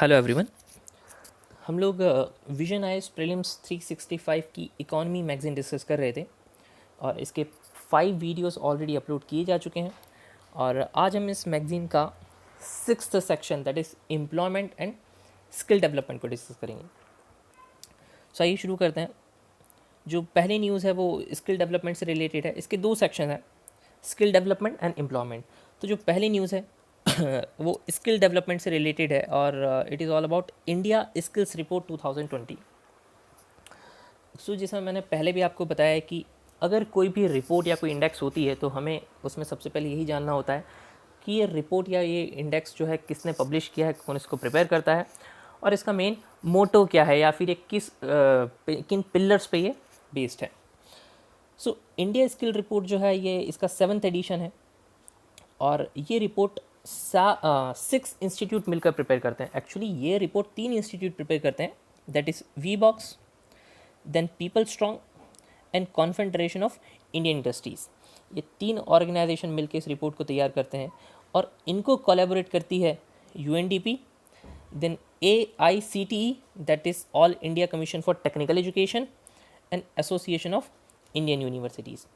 Hello everyone. हम लोग vision eyes prelims 365 की इकॉनमी मैगज़ीन डिस्कस कर रहे थे और इसके 5 वीडियोस ऑलरेडी अपलोड किए जा चुके हैं और आज हम इस मैगज़ीन का 6th section that is employment and skill development को डिस्कस करेंगे। सो आइए शुरू करते हैं। जो पहली न्यूज़ है वो स्किल डेवलपमेंट से रिलेटेड है। इसके 2 सेक्शन हैं, स्किल डेवलपमेंट एंड एम्प्लॉयमेंट। तो जो पहली न्यूज़ है वो स्किल डेवलपमेंट से रिलेटेड है और it is all about India skills report 2020। सो जैसा मैंने पहले भी आपको बताया है कि अगर कोई भी रिपोर्ट या कोई इंडेक्स होती है तो हमें उसमें सबसे पहले यही जानना होता है कि ये रिपोर्ट या ये इंडेक्स जो है किसने पब्लिश किया है, कौन इसको प्रिपेयर करता है और इसका मेन मोटो क्या है या फिर ये किन पिलर्स पे ये बेस्ड है। सो इंडिया स्किल रिपोर्ट जो है ये इसका 7th एडिशन है और ये रिपोर्ट 6 इंस्टीट्यूट मिलकर प्रिपेयर करते हैं। एक्चुअली ये रिपोर्ट 3 इंस्टीट्यूट प्रिपेयर करते हैं, that is we box, then people strong and confederation of Indian industries. ये 3 ऑर्गेनाइजेशन मिलकर इस रिपोर्ट को तैयार करते हैं और इनको कोलैबोरेट करती है UNDP, then AICTE that is all India commission for technical education and association of Indian universities.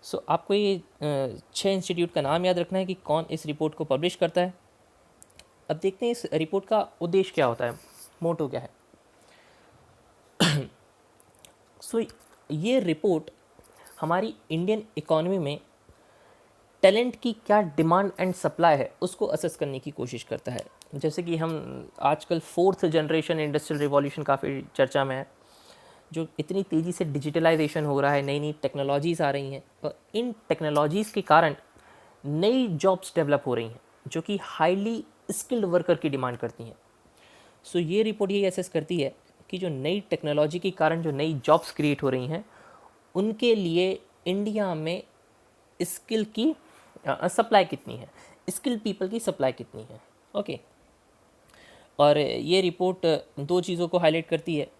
So आपको ये 6 इंस्टीट्यूट का नाम याद रखना है कि कौन इस रिपोर्ट को पब्लिश करता है। अब देखते हैं इस रिपोर्ट का उद्देश्य क्या होता है, मोटो क्या है। सो ये रिपोर्ट हमारी इंडियन इकोनॉमी में टैलेंट की क्या डिमांड एंड सप्लाई है उसको असेस करने की कोशिश करता है। जैसे कि हम आजकल 4th जनरेशन इंडस्ट्रियल रिवॉल्यूशन काफ़ी चर्चा में है, जो इतनी तेज़ी से डिजिटलाइजेशन हो रहा है, नई नई टेक्नोलॉजीज़ आ रही हैं और इन टेक्नोलॉजीज़ के कारण नई जॉब्स डेवलप हो रही हैं जो कि हाईली स्किल्ड वर्कर की डिमांड करती हैं। सो ये रिपोर्ट ये असेस करती है कि जो नई टेक्नोलॉजी के कारण जो नई जॉब्स क्रिएट हो रही हैं उनके लिए इंडिया में स्किल की सप्लाई कितनी है, स्किल्ड पीपल की सप्लाई कितनी है। ओके और ये रिपोर्ट 2 चीज़ों को हाईलाइट करती है,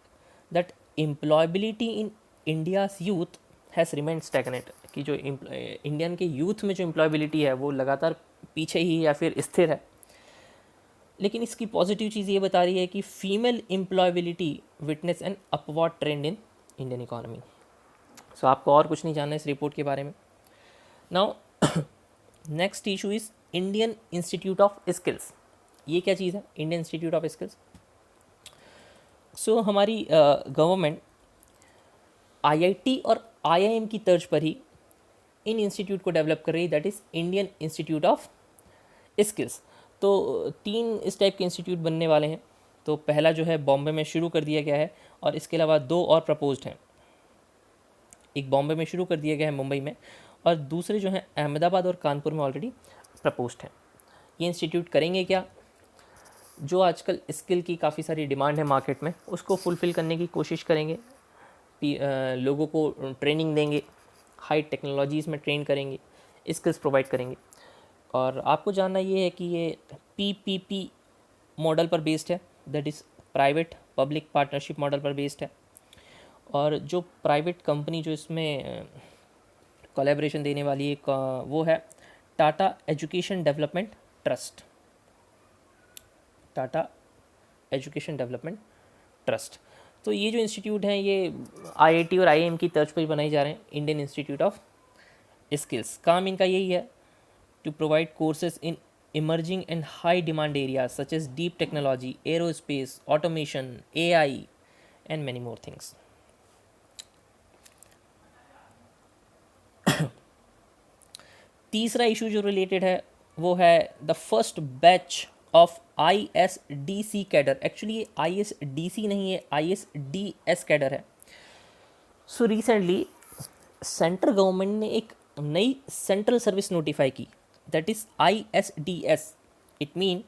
that employability in India's youth has remained stagnate, कि जो इंडियन के यूथ में जो एम्प्लॉयबिलिटी है वो लगातार पीछे ही या फिर स्थिर है। लेकिन इसकी पॉजिटिव चीज़ ये बता रही है कि female employability witness an upward trend in Indian economy. So आपको और कुछ नहीं जानना है इस रिपोर्ट के बारे में। Now next issue is Indian institute of skills. ये क्या चीज़ है इंडियन इंस्टीट्यूट ऑफ स्किल्स? सो हमारी गवर्नमेंट IIT और IIM की तर्ज पर ही इन इंस्टीट्यूट को डेवलप कर रही है, that is Indian institute of skills. तो 3 इस टाइप के इंस्टीट्यूट बनने वाले हैं। तो पहला जो है बॉम्बे में शुरू कर दिया गया है और इसके अलावा 2 और प्रपोज्ड हैं। एक बॉम्बे में शुरू कर दिया गया है मुंबई में और दूसरे जो हैं अहमदाबाद और कानपुर में ऑलरेडी प्रपोज्ड हैं। ये इंस्टीट्यूट करेंगे क्या? जो आजकल स्किल की काफ़ी सारी डिमांड है मार्केट में उसको फुलफ़िल करने की कोशिश करेंगे, लोगों को ट्रेनिंग देंगे, हाई टेक्नोलॉजीज़ में ट्रेन करेंगे, स्किल्स प्रोवाइड करेंगे। और आपको जानना ये है कि ये PPP मॉडल पर बेस्ड है, that is private public partnership model पर बेस्ड है। और जो प्राइवेट कंपनी जो इसमें कोलैबोरेशन देने वाली है वो है Tata education development trust, Tata education development trust. तो ये जो इंस्टीट्यूट हैं ये IIT और IIM की तर्ज पर बनाए जा रहे हैं, इंडियन इंस्टीट्यूट ऑफ स्किल्स। काम इनका यही है to provide courses in emerging and high demand areas such as deep technology, aerospace, automation, AI and many more things. तीसरा इशू जो रिलेटेड है वो है the first batch of ISDC cadre. Actually ये ISDC नहीं है, ISDS कैडर है। So recently central government ने एक नई सेंट्रल सर्विस नोटिफाई की, that is ISDS। It mean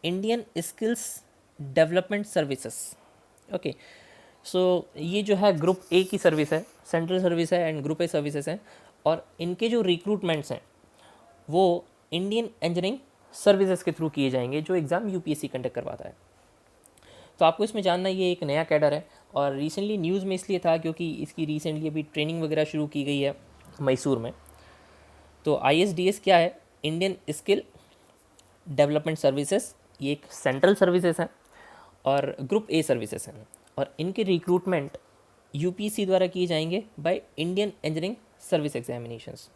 Indian skills development services. Okay so ये जो है ग्रुप A की सर्विस है, सेंट्रल सर्विस है एंड ग्रुप A सर्विसेज हैं और इनके जो रिक्रूटमेंट्स हैं वो इंडियन इंजीनियरिंग सर्विसेज के थ्रू किए जाएंगे जो एग्ज़ाम UPSC कंडक्ट करवाता है। तो आपको इसमें जानना ये एक नया कैडर है और रिसेंटली न्यूज़ में इसलिए था क्योंकि इसकी रिसेंटली अभी ट्रेनिंग वगैरह शुरू की गई है मैसूर में। तो ISDS क्या है? इंडियन स्किल डेवलपमेंट सर्विसेज ये एक सेंट्रल सर्विसेज हैं और ग्रुप ए सर्विसेज हैं, और इनके रिक्रूटमेंट यूपीएससी द्वारा किए जाएंगे by Indian engineering service examinations.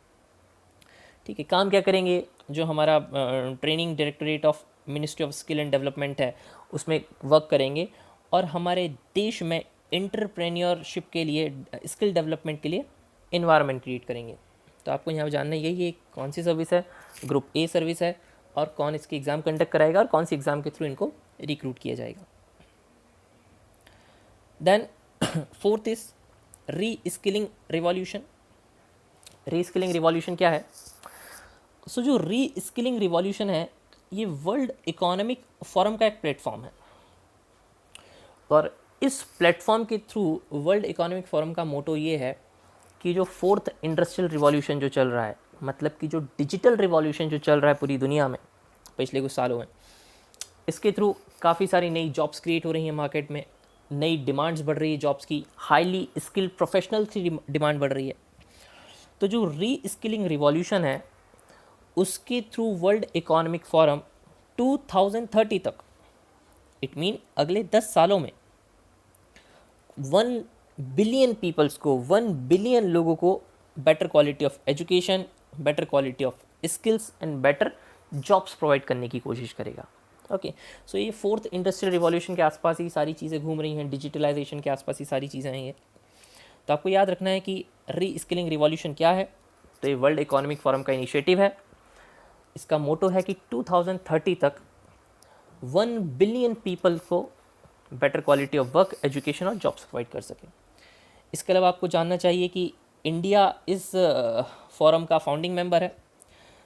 ठीक है, काम क्या करेंगे, जो हमारा training directorate of ministry of skill and development है उसमें वर्क करेंगे, और हमारे देश में एंटरप्रेन्योरशिप के लिए, स्किल डेवलपमेंट के लिए इन्वायरमेंट क्रिएट करेंगे। तो आपको यहाँ जानना यही है कौन सी सर्विस है, ग्रुप ए सर्विस है, और कौन इसकी एग्ज़ाम कंडक्ट कराएगा और कौन सी एग्ज़ाम के थ्रू इनको रिक्रूट किया जाएगा। Then fourth is reskilling revolution. Reskilling revolution क्या है? सो जो री स्किलिंग रिवॉल्यूशन है ये वर्ल्ड इकोनॉमिक फोरम का एक प्लेटफॉर्म है, और इस प्लेटफॉर्म के थ्रू वर्ल्ड इकोनॉमिक फोरम का मोटो ये है कि जो फोर्थ इंडस्ट्रियल रिवॉल्यूशन जो चल रहा है, मतलब कि जो डिजिटल रिवॉल्यूशन जो चल रहा है पूरी दुनिया में पिछले कुछ सालों में, इसके थ्रू काफ़ी सारी नई जॉब्स क्रिएट हो रही हैं मार्केट में, नई डिमांड्स बढ़ रही है जॉब्स की, हाईली स्किल्ड प्रोफेशनल्स की डिमांड बढ़ रही है। तो जो री स्किलिंग रिवॉल्यूशन है उसके थ्रू वर्ल्ड इकोनॉमिक फोरम 2030 तक, इट मीन अगले 10 सालों में 1 बिलियन पीपल्स को, 1 बिलियन लोगों को better quality of education, better quality of skills and better jobs provide करने की कोशिश करेगा। ओके, सो ये फोर्थ इंडस्ट्रियल रिवॉल्यूशन के आसपास ही सारी चीज़ें घूम रही हैं, डिजिटलाइजेशन के आसपास ही सारी चीज़ें हैं ये। तो आपको याद रखना है कि री स्किलिंग रिवॉल्यूशन क्या है। तो ये वर्ल्ड इकोनॉमिक फोरम का इनिशिएटिव है, इसका मोटो है कि 2030 तक 1 बिलियन पीपल को better quality of work, education और जॉब्स प्रोवाइड कर सकें। इसके अलावा आपको जानना चाहिए कि इंडिया इस फोरम का फाउंडिंग मेंबर है।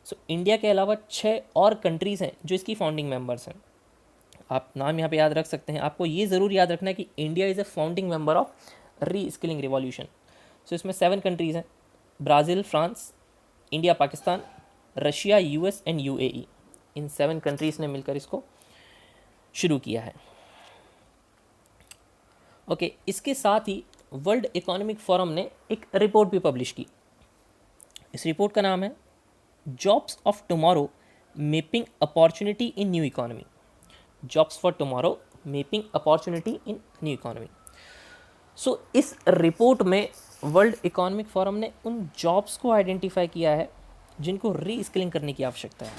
सो इंडिया के अलावा 6 और कंट्रीज़ हैं जो इसकी फाउंडिंग मेंबर्स हैं। आप नाम यहाँ पे याद रख सकते हैं। आपको ये ज़रूर याद रखना है कि India is a founding member of reskilling revolution. So इसमें 7 कंट्रीज़ हैं, Brazil, France, India, Pakistan, Russia, US and UAE. इन 7 कंट्रीज़ ने मिलकर इसको शुरू किया है। ओके, इसके साथ ही वर्ल्ड इकोनॉमिक फोरम ने एक रिपोर्ट भी पब्लिश की। इस रिपोर्ट का नाम है jobs of tomorrow mapping opportunity in new economy. Jobs for tomorrow mapping opportunity in new economy. So इस रिपोर्ट में वर्ल्ड इकोनॉमिक फोरम ने उन जॉब्स को आइडेंटिफाई किया है जिनको री स्किलिंग करने की आवश्यकता है।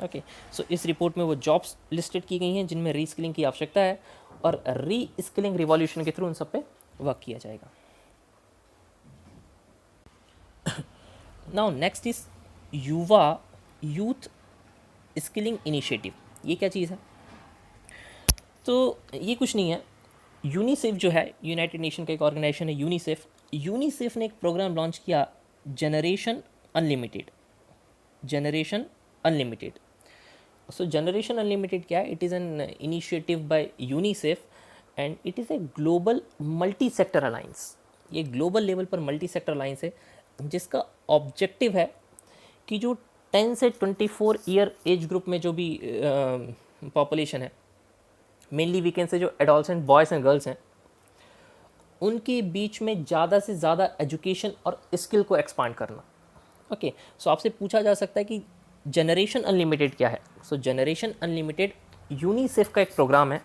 ओके, सो इस रिपोर्ट में वो जॉब्स लिस्टेड की गई हैं जिनमें री स्किलिंग की आवश्यकता है, और री स्किलिंग रिवॉल्यूशन के थ्रू उन सब पे वर्क किया जाएगा। नाउ नेक्स्ट इज युवा यूथ स्किलिंग इनिशिएटिव। ये क्या चीज़ है? तो ये कुछ नहीं है, यूनिसेफ जो है, यूनाइटेड नेशन का एक ऑर्गेनाइजेशन है यूनिसेफ। यूनिसेफ ने एक प्रोग्राम लॉन्च किया, जनरेशन अनलिमिटेड। Generation unlimited. सो जनरेशन अनलिमिटेड क्या है? It is an initiative by UNICEF and it is a global multi sector alliance. ये ग्लोबल लेवल पर मल्टी सेक्टर अलायंस है जिसका ऑब्जेक्टिव है कि जो 10 से 24 ईयर एज ग्रुप में जो भी पॉपुलेशन है, मेनली वीकेंड से जो एडोलसेंट बॉयज़ एंड गर्ल्स हैं, उनके बीच में ज़्यादा से ज़्यादा एजुकेशन और स्किल को एक्सपांड करना। ओके, सो आपसे पूछा जा सकता है कि जनरेशन अनलिमिटेड क्या है? सो जनरेशन अनलिमिटेड यूनिसेफ का एक प्रोग्राम है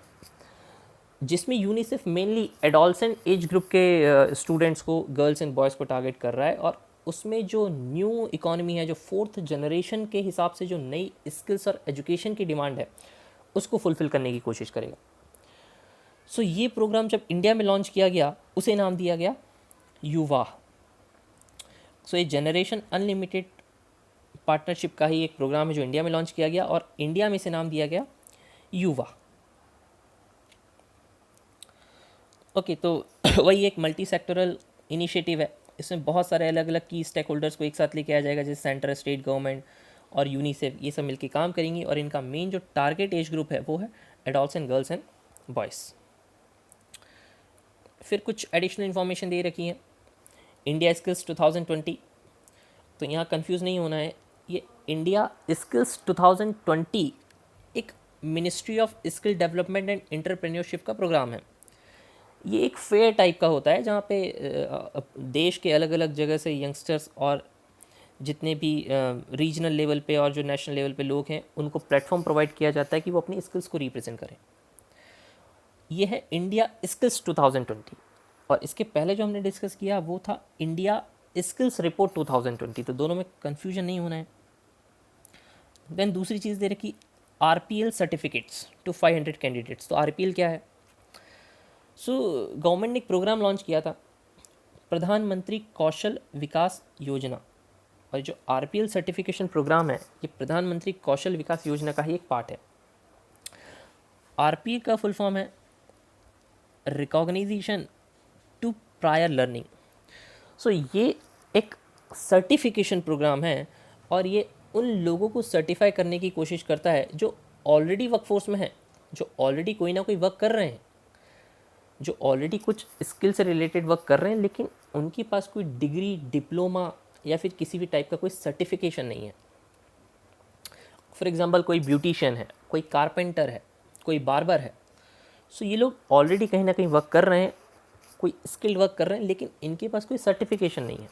जिसमें UNICEF mainly adolescent age group के स्टूडेंट्स को, गर्ल्स एंड बॉयज़ को टारगेट कर रहा है, और उसमें जो न्यू इकोनॉमी है, जो फोर्थ जनरेशन के हिसाब से जो नई स्किल्स और एजुकेशन की डिमांड है, उसको फुलफ़िल करने की कोशिश करेगा। सो ये प्रोग्राम जब इंडिया में लॉन्च किया गया, उसे नाम दिया गया युवा। सो ये जनरेशन अनलिमिटेड पार्टनरशिप का ही एक प्रोग्राम है जो इंडिया में लॉन्च किया गया, और इंडिया में इसे नाम दिया गया युवा। ओके, तो वही एक मल्टी सेक्टरल इनिशिएटिव है। इसमें बहुत सारे अलग अलग की स्टेक होल्डर्स को एक साथ लेके आया जाएगा, जैसे सेंटर, स्टेट गवर्नमेंट और यूनिसेफ, ये सब मिलकर काम करेंगी, और इनका मेन जो टारगेट एज ग्रुप है वो है एडोलसेंट गर्ल्स एंड बॉयज़। फिर कुछ एडिशनल इन्फॉर्मेशन दे रखी है। इंडिया स्किल्स 2020, तो यहाँ कंफ्यूज नहीं होना है, ये इंडिया स्किल्स 2020 एक ministry of skill development and entrepreneurship का प्रोग्राम है। ये एक फेयर टाइप का होता है जहाँ पे देश के अलग अलग जगह से यंगस्टर्स और जितने भी रीजनल लेवल पे और जो नेशनल लेवल पे लोग हैं उनको प्लेटफॉर्म प्रोवाइड किया जाता है कि वो अपनी स्किल्स को रिप्रेजेंट करें। ये है इंडिया स्किल्स 2020। और इसके पहले जो हमने डिस्कस किया वो था इंडिया स्किल्स रिपोर्ट 2020, तो दोनों में कन्फ्यूजन नहीं होना है। देन दूसरी चीज़ दे रखी RPL सर्टिफिकेट्स टू 500 कैंडिडेट्स। तो RPL क्या है? सो गवर्नमेंट ने एक प्रोग्राम लॉन्च किया था, प्रधानमंत्री कौशल विकास योजना। और जो RPL सर्टिफिकेशन प्रोग्राम है ये प्रधानमंत्री कौशल विकास योजना का ही एक पार्ट है। RPL का फुल फॉर्म है रिकॉग्निशन टू प्रायर लर्निंग। सो ये एक सर्टिफिकेशन प्रोग्राम है और ये उन लोगों को सर्टिफाई करने की कोशिश करता है जो ऑलरेडी वर्कफोर्स में हैं, जो ऑलरेडी कोई ना कोई वर्क कर रहे हैं, जो ऑलरेडी कुछ स्किल से रिलेटेड वर्क कर रहे हैं, लेकिन उनके पास कोई डिग्री, डिप्लोमा या फिर किसी भी टाइप का कोई सर्टिफिकेशन नहीं है। फॉर एग्जांपल कोई ब्यूटिशियन है, कोई कारपेंटर है, कोई बार्बर है। सो ये लोग ऑलरेडी कहीं ना कहीं वर्क कर रहे हैं, कोई स्किल्ड वर्क कर रहे हैं, लेकिन इनके पास कोई सर्टिफिकेशन नहीं है।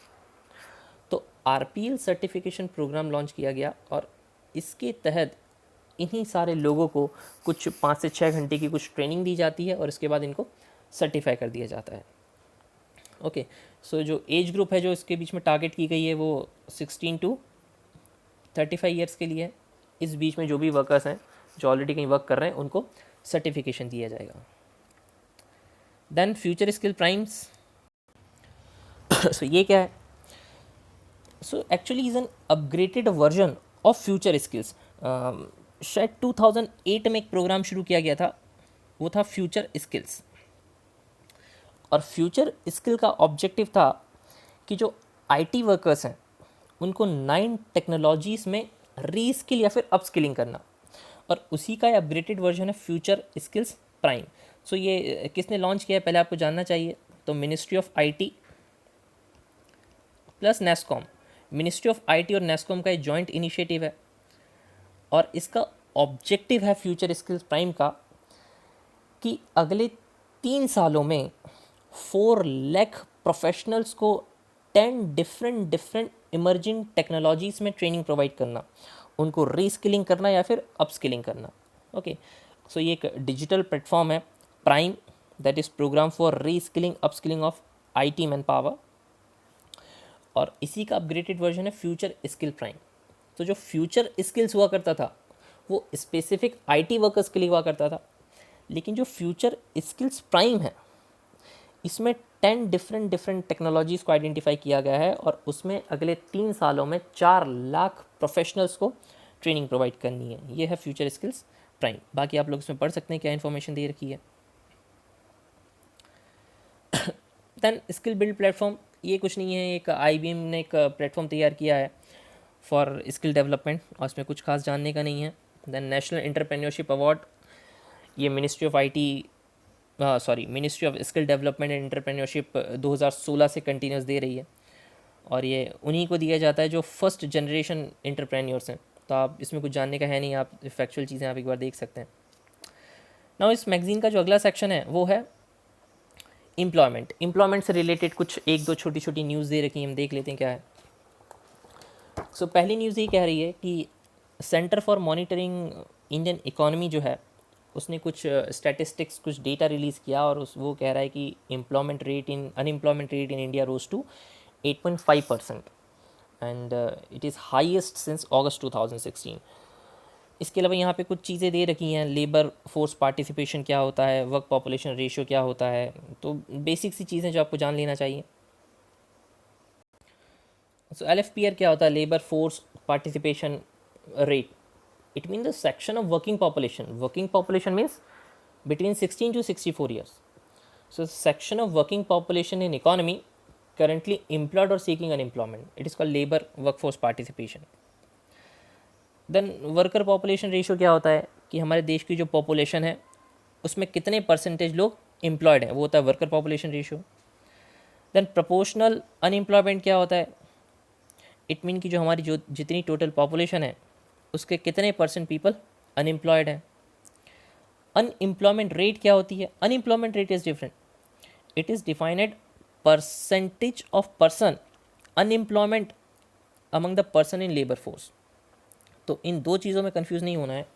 तो RPL सर्टिफिकेशन प्रोग्राम लॉन्च किया गया और इसके तहत इन्हीं सारे लोगों को कुछ 5 से 6 घंटे की कुछ ट्रेनिंग दी जाती है और इसके बाद इनको सर्टिफाई कर दिया जाता है। ओके, सो जो एज ग्रुप है जो इसके बीच में टारगेट की गई है वो 16 टू 35 ईयर्स के लिए है। इस बीच में जो भी वर्कर्स हैं जो ऑलरेडी कहीं वर्क कर रहे हैं उनको सर्टिफिकेशन दिया जाएगा। Then future skill primes. So ये क्या है? So actually is an upgraded version of future skills. शायद 2008 में एक प्रोग्राम शुरू किया गया था, वो था फ्यूचर स्किल्स। और फ्यूचर स्किल का ऑब्जेक्टिव था कि जो IT वर्कर्स हैं उनको 9 टेक्नोलॉजीज़ में रीस्किल या फिर अपस्किलिंग करना, और उसी का अपग्रेडेड वर्जन है फ्यूचर स्किल्स प्राइम। सो ये किसने लॉन्च किया है पहले आपको जानना चाहिए। तो ministry of IT plus NASSCOM, ministry of IT और नेस्कॉम का एक जॉइंट इनिशिएटिव है और इसका ऑब्जेक्टिव है फ्यूचर स्किल्स प्राइम का कि अगले 3 सालों में 4 लाख प्रोफेशनल्स को 10 डिफरेंट इमर्जिंग टेक्नोलॉजीज़ में ट्रेनिंग प्रोवाइड करना, उनको रीस्किलिंग करना या फिर अपस्किलिंग करना। ओके, सो ये एक डिजिटल प्लेटफॉर्म है prime, that is programme for reskilling upskilling of IT man power, और इसी का अपग्रेडेड वर्जन है फ्यूचर स्किल प्राइम। तो जो फ्यूचर स्किल्स हुआ करता था वो स्पेसिफिक IT वर्कर्स के लिए हुआ करता था, लेकिन जो फ्यूचर स्किल्स प्राइम है इसमें 10 डिफरेंट टेक्नोलॉजीज़ को आइडेंटिफाई किया गया है और उसमें अगले 3 सालों में 4 लाख प्रोफेशनल्स को ट्रेनिंग प्रोवाइड करनी है। ये है फ्यूचर स्किल्स प्राइम। बाकी आप लोग इसमें पढ़ सकते हैं क्या इन्फॉर्मेशन दे रखी है। देन स्किल बिल्ड प्लेटफॉर्म, ये कुछ नहीं है, एक IBM ने एक प्लेटफॉर्म तैयार किया है फॉर स्किल डेवलपमेंट और इसमें कुछ खास जानने का नहीं है। देन नेशनल एंटरप्रेन्योरशिप अवार्ड, ये ministry of skill development and entrepreneurship 2016 से कंटिन्यूस दे रही है और ये उन्हीं को दिया जाता है जो फर्स्ट जनरेशन एंटरप्रेन्योर्स हैं। तो आप इसमें कुछ जानने का है नहीं, आप फैक्चुअल चीज़ें आप एक बार देख सकते हैं। नाउ इस मैगजीन का जो अगला सेक्शन है वो है एम्प्लॉयमेंट से रिलेटेड कुछ 1-2 छोटी न्यूज़ दे रखी हैं, हम देख लेते हैं क्या है। सो पहली न्यूज़ ये कह रही है कि centre for monitoring Indian economy जो है उसने कुछ स्टैटिस्टिक्स, कुछ डेटा रिलीज़ किया और वो कह रहा है कि unemployment rate in India rose to 8.5% and it is highest since August 2016। इसके अलावा यहाँ पे कुछ चीज़ें दे रखी हैं, लेबर फोर्स पार्टिसिपेशन क्या होता है, वर्क पॉपुलेशन रेशियो क्या होता है, तो बेसिक सी चीज़ें जो आपको जान लेना चाहिए। सो LFPR क्या होता है? Labour force participation rate. It means the section of working population. Working population means between 16 to 64 years. So section of working population in economy currently employed or seeking unemployment. It is called labor workforce participation. Then worker population ratio क्या होता है कि हमारे देश की जो population है उसमें कितने परसेंटेज लोग एम्प्लॉयड हैं, वो होता है worker population ratio. Then proportional unemployment क्या होता है? इट मीन कि जो हमारी जो जितनी टोटल पॉपुलेशन है उसके कितने परसेंट पीपल अनएम्प्लॉयड हैं। अनएम्प्लॉयमेंट रेट क्या होती है? Unemployment rate is different, it is defined percentage of person unemployment among the person in labour force. तो इन दो चीज़ों में कंफ्यूज नहीं होना है।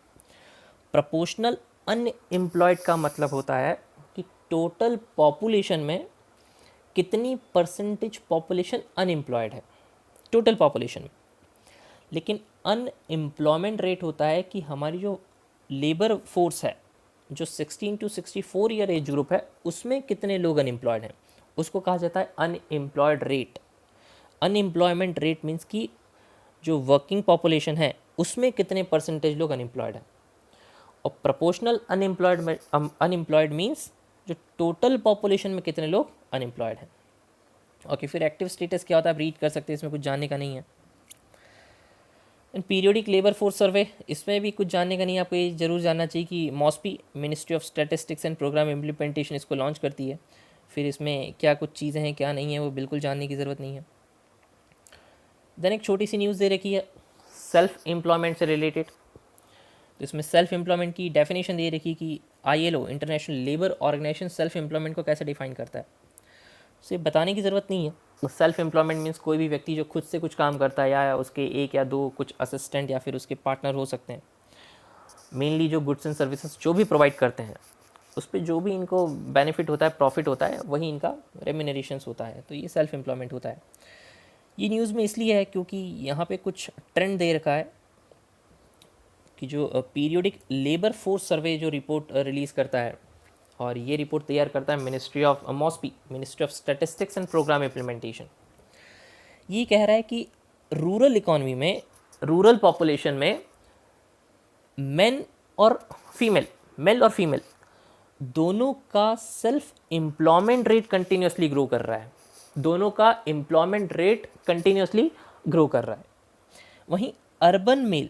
प्रोपोर्शनल अनएम्प्लॉयड का मतलब होता है कि टोटल पॉपुलेशन में कितनी परसेंटेज पॉपुलेशन अनएम्प्लॉयड है टोटल पॉपुलेशन में। लेकिन अनएम्प्लॉयमेंट रेट होता है कि हमारी जो लेबर फोर्स है, जो 16 टू 64 ईयर एज ग्रुप है, उसमें कितने लोग अनएम्प्लॉयड हैं, उसको कहा जाता है unemployed rate. Unemployment rate means कि जो वर्किंग पॉपुलेशन है उसमें कितने परसेंटेज लोग अनएम्प्लॉयड हैं। और प्रोपोर्शनल अनएम्प्लॉयड मीन्स जो टोटल पॉपुलेशन में कितने लोग अनएम्प्लॉयड हैं। ओके, फिर एक्टिव स्टेटस क्या होता है आप रीड कर सकते हैं, इसमें कुछ जानने का नहीं है। And periodic labour force survey, इसमें भी कुछ जानने का नहीं है, आपको ये जरूर जानना चाहिए कि MoSPI ministry of statistics and programme implementation इसको लॉन्च करती है। फिर इसमें क्या कुछ चीज़ें हैं क्या नहीं है वो बिल्कुल जानने की ज़रूरत नहीं है। देन एक छोटी सी न्यूज़ दे रखी है सेल्फ एम्प्लॉयमेंट से रिलेटेड। तो इसमें सेल्फ एम्प्लॉयमेंट की डेफिनेशन दे रखी कि ILO international labour organisation self employment को कैसे डिफाइन करता है। तो ये बताने की ज़रूरत नहीं है। सेल्फ एम्प्लॉयमेंट मीन्स कोई भी व्यक्ति जो खुद से कुछ काम करता है, या उसके एक या दो कुछ असिस्टेंट या फिर उसके पार्टनर हो सकते हैं। मेनली जो गुड्स एंड सर्विसेज जो भी प्रोवाइड करते हैं उस पर जो भी इनको बेनिफिट होता है, प्रॉफिट होता है, वही इनका रेम्यूनरेशंस होता है। तो ये सेल्फ एम्प्लॉयमेंट होता है। ये न्यूज़ में इसलिए है क्योंकि यहाँ पे कुछ ट्रेंड दे रखा है कि जो पीरियोडिक लेबर फोर्स सर्वे जो रिपोर्ट रिलीज़ करता है, और ये रिपोर्ट तैयार करता है ministry of MoSPI ministry of statistics and programme implementation. ये कह रहा है कि रूरल इकॉनमी में, रूरल पॉपुलेशन में मेल और फीमेल दोनों का self employment rate continuously grow कर रहा है। दोनों का एम्प्लॉयमेंट रेट कंटिन्यूसली ग्रो कर रहा है। वहीं urban male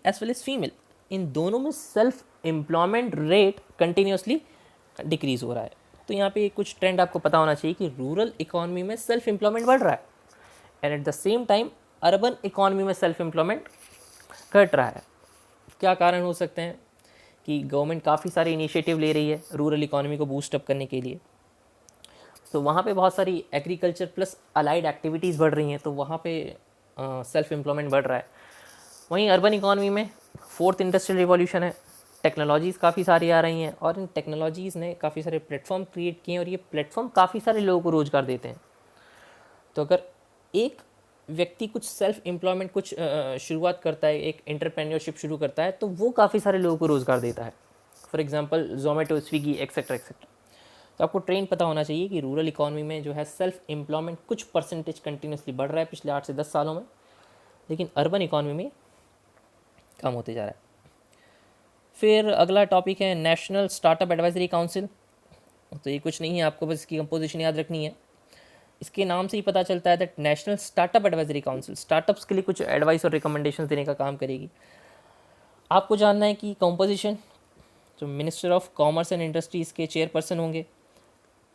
as well as female, इन दोनों में self employment rate continuously decrease हो रहा है। तो यहाँ पे कुछ ट्रेंड आपको पता होना चाहिए कि रूरल इकॉनमी में सेल्फ एम्प्लॉयमेंट बढ़ रहा है and at the same time urban economy में सेल्फ एम्प्लॉयमेंट घट रहा है। क्या कारण हो सकते हैं कि गवर्नमेंट काफ़ी सारे इनिशिएटिव ले रही है रूरल इकॉनमी को बूस्ट अप करने के लिए। तो वहाँ पे बहुत सारी एग्रीकल्चर प्लस अलाइड एक्टिविटीज़ बढ़ रही हैं, तो वहाँ पे सेल्फ एम्प्लॉयमेंट बढ़ रहा है। वहीं अर्बन इकॉनमी में फोर्थ इंडस्ट्रियल रिवॉल्यूशन है, टेक्नोलॉजीज़ काफ़ी सारी आ रही हैं और इन टेक्नोलॉजीज़ ने काफ़ी सारे प्लेटफॉर्म क्रिएट किए हैं और ये प्लेटफॉर्म काफ़ी सारे लोगों को रोज़गार देते हैं। तो अगर एक व्यक्ति कुछ सेल्फ एम्प्लॉयमेंट कुछ शुरुआत करता है, एक एंटरप्रेन्योरशिप शुरू करता है, तो वो काफ़ी सारे लोगों को रोज़गार देता है। For example Zomato, Swiggy etcetera etcetera. तो आपको ट्रेंड पता होना चाहिए कि रूरल इकॉनमी में जो है सेल्फ एम्प्लॉयमेंट कुछ परसेंटेज कंटिन्यूसली बढ़ रहा है पिछले 8 से 10 सालों में, लेकिन अर्बन इकॉनमी में कम होते जा रहा है। फिर अगला टॉपिक है नेशनल स्टार्टअप एडवाइजरी काउंसिल। तो ये कुछ नहीं है, आपको बस इसकी कंपोजिशन याद रखनी है। इसके नाम से ही पता चलता है that national startup advisory council startups के लिए कुछ एडवाइस और रिकमेंडेशन देने का काम करेगी। आपको जानना है कि कंपोजिशन जो minister of commerce and industries के चेयरपर्सन होंगे।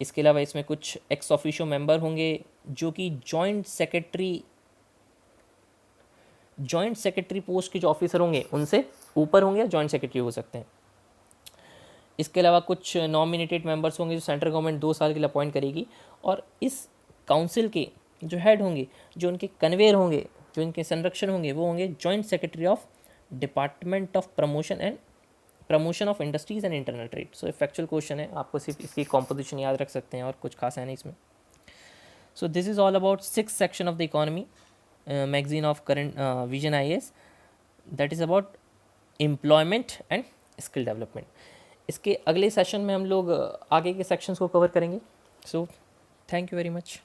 इसके अलावा इसमें कुछ एक्स ऑफिशियो मेंबर होंगे जो कि जॉइंट सेक्रेटरी पोस्ट के जो ऑफिसर होंगे उनसे ऊपर होंगे या जॉइंट सेक्रेटरी हो सकते हैं। इसके अलावा कुछ नॉमिनेटेड मेंबर्स होंगे जो सेंट्रल गवर्नमेंट 2 साल के लिए अपॉइंट करेगी, और इस काउंसिल के जो हेड होंगे, जो उनके कन्वेयर होंगे, जो इनके संरक्षण होंगे, वो होंगे joint secretary of department of promotion of industries and internal trade. So factual question है, आपको सिर्फ इसकी कॉम्पोजिशन याद रख सकते हैं और कुछ खास है नहीं इसमें। So this is all about 6th section of the economy magazine of current vision IAS, that is about employment and skill development. इसके अगले सेशन में हम लोग आगे के सेक्शंस को कवर करेंगे। So thank you very much.